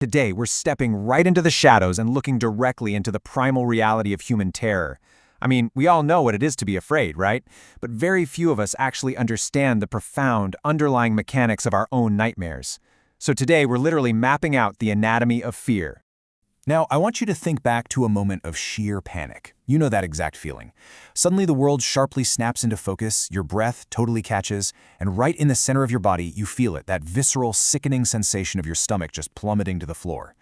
Today, we're stepping right into the shadows and looking directly into the primal reality of human terror. I mean, we all know what it is to be afraid, right? But very few of us actually understand the profound, underlying mechanics of our own nightmares. So today, we're literally mapping out the anatomy of fear. Now, I want you to think back to a moment of sheer panic. You know that exact feeling. Suddenly, the world sharply snaps into focus, your breath totally catches, and right in the center of your body, you feel it, that visceral, sickening sensation of your stomach just plummeting to the floor.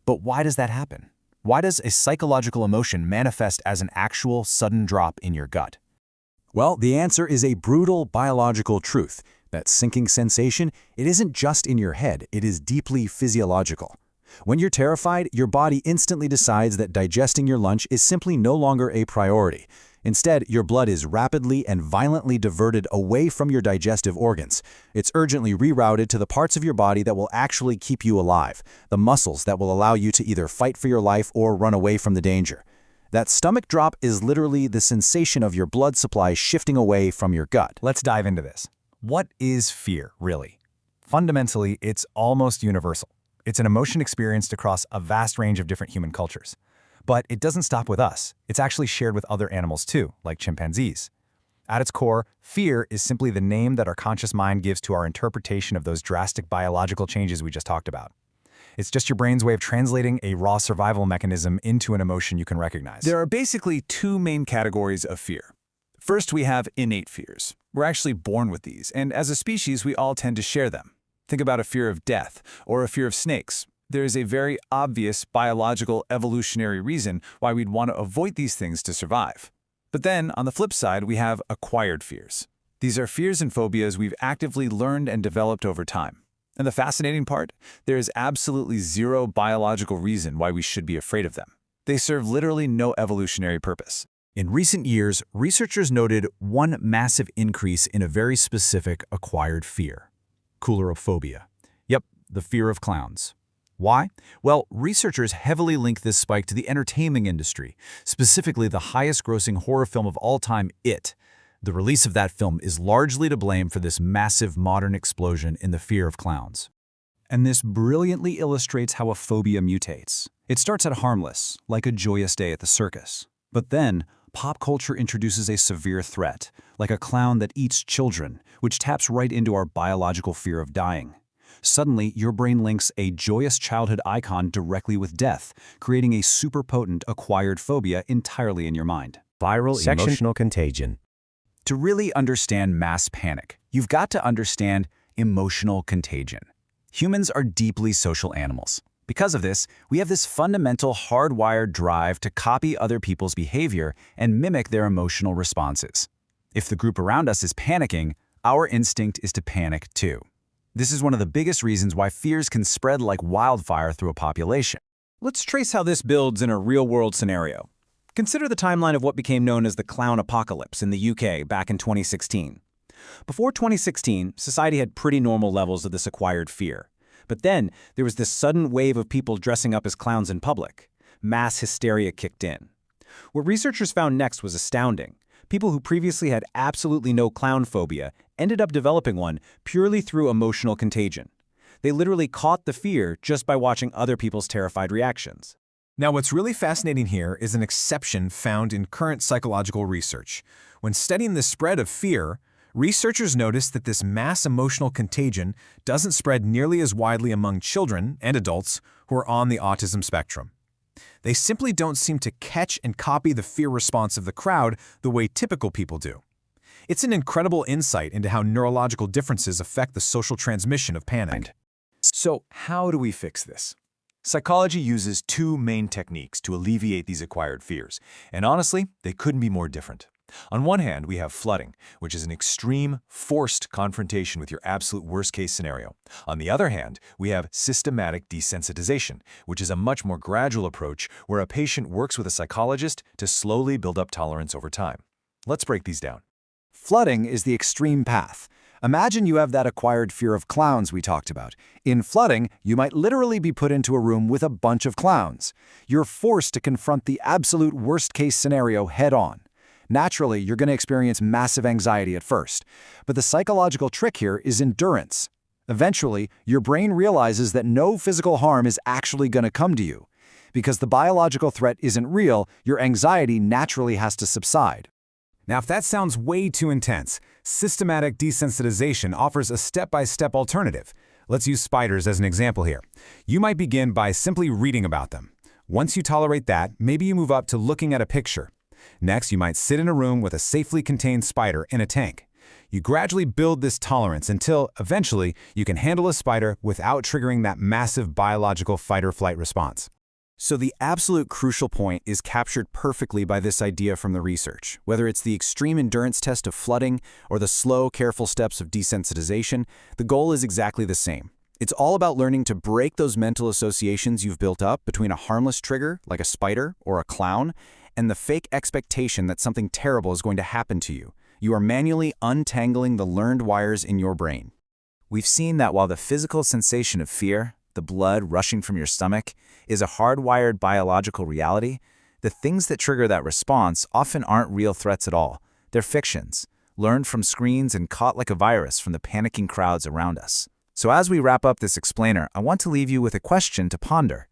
But why does that happen? Why does a psychological emotion manifest as an actual, sudden drop in your gut? Well, the answer is a brutal biological truth. That sinking sensation, it isn't just in your head, it is deeply physiological. When you're terrified, your body instantly decides that digesting your lunch is simply no longer a priority. Instead, your blood is rapidly and violently diverted away from your digestive organs. It's urgently rerouted to the parts of your body that will actually keep you alive, the muscles that will allow you to either fight for your life or run away from the danger. That stomach drop is literally the sensation of your blood supply shifting away from your gut. Let's dive into this. What is fear, really? Fundamentally, it's almost universal. It's an emotion experienced across a vast range of different human cultures. But it doesn't stop with us. It's actually shared with other animals too, like chimpanzees. At its core, fear is simply the name that our conscious mind gives to our interpretation of those drastic biological changes we just talked about. It's just your brain's way of translating a raw survival mechanism into an emotion you can recognize. There are basically two main categories of fear. First, we have innate fears. We're actually born with these, and as a species, we all tend to share them. Think about a fear of death or a fear of snakes. There is a very obvious biological evolutionary reason why we'd want to avoid these things to survive. But then, on the flip side, we have acquired fears. These are fears and phobias we've actively learned and developed over time. And the fascinating part? There is absolutely zero biological reason why we should be afraid of them. They serve literally no evolutionary purpose. In recent years, researchers noted one massive increase in a very specific acquired fear: coulrophobia. Yep, the fear of clowns. Why? Well, researchers heavily link this spike to the entertainment industry, specifically the highest-grossing horror film of all time, It. The release of that film is largely to blame for this massive modern explosion in the fear of clowns. And this brilliantly illustrates how a phobia mutates. It starts out harmless, like a joyous day at the circus. But then, pop culture introduces a severe threat, like a clown that eats children, which taps right into our biological fear of dying. Suddenly, your brain links a joyous childhood icon directly with death, creating a super potent acquired phobia entirely in your mind. Viral emotional contagion. To really understand mass panic, you've got to understand emotional contagion. Humans are deeply social animals. Because of this, we have this fundamental hardwired drive to copy other people's behavior and mimic their emotional responses. If the group around us is panicking, our instinct is to panic too. This is one of the biggest reasons why fears can spread like wildfire through a population. Let's trace how this builds in a real-world scenario. Consider the timeline of what became known as the clown apocalypse in the UK back in 2016. Before 2016, society had pretty normal levels of this acquired fear. But then, there was this sudden wave of people dressing up as clowns in public. Mass hysteria kicked in. What researchers found next was astounding. People who previously had absolutely no clown phobia ended up developing one purely through emotional contagion. They literally caught the fear just by watching other people's terrified reactions. Now, what's really fascinating here is an exception found in current psychological research. When studying the spread of fear, researchers noticed that this mass emotional contagion doesn't spread nearly as widely among children and adults who are on the autism spectrum. They simply don't seem to catch and copy the fear response of the crowd the way typical people do. It's an incredible insight into how neurological differences affect the social transmission of panic. So, how do we fix this? Psychology uses two main techniques to alleviate these acquired fears, and honestly, they couldn't be more different. On one hand, we have flooding, which is an extreme, forced confrontation with your absolute worst-case scenario. On the other hand, we have systematic desensitization, which is a much more gradual approach where a patient works with a psychologist to slowly build up tolerance over time. Let's break these down. Flooding is the extreme path. Imagine you have that acquired fear of clowns we talked about. In flooding, you might literally be put into a room with a bunch of clowns. You're forced to confront the absolute worst-case scenario head-on. Naturally, you're going to experience massive anxiety at first. But the psychological trick here is endurance. Eventually, your brain realizes that no physical harm is actually going to come to you. Because the biological threat isn't real, your anxiety naturally has to subside. Now, if that sounds way too intense, systematic desensitization offers a step-by-step alternative. Let's use spiders as an example here. You might begin by simply reading about them. Once you tolerate that, maybe you move up to looking at a picture. Next, you might sit in a room with a safely contained spider in a tank. You gradually build this tolerance until, eventually, you can handle a spider without triggering that massive biological fight-or-flight response. So the absolute crucial point is captured perfectly by this idea from the research. Whether it's the extreme endurance test of flooding or the slow, careful steps of desensitization, the goal is exactly the same. It's all about learning to break those mental associations you've built up between a harmless trigger, like a spider or a clown, and the fake expectation that something terrible is going to happen to you. You are manually untangling the learned wires in your brain. We've seen that while the physical sensation of fear, the blood rushing from your stomach, is a hardwired biological reality, the things that trigger that response often aren't real threats at all. They're fictions, learned from screens and caught like a virus from the panicking crowds around us. So as we wrap up this explainer, I want to leave you with a question to ponder.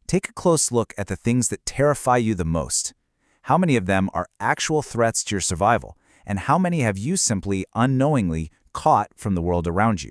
Take a close look at the things that terrify you the most. How many of them are actual threats to your survival, and how many have you simply, unknowingly, caught from the world around you?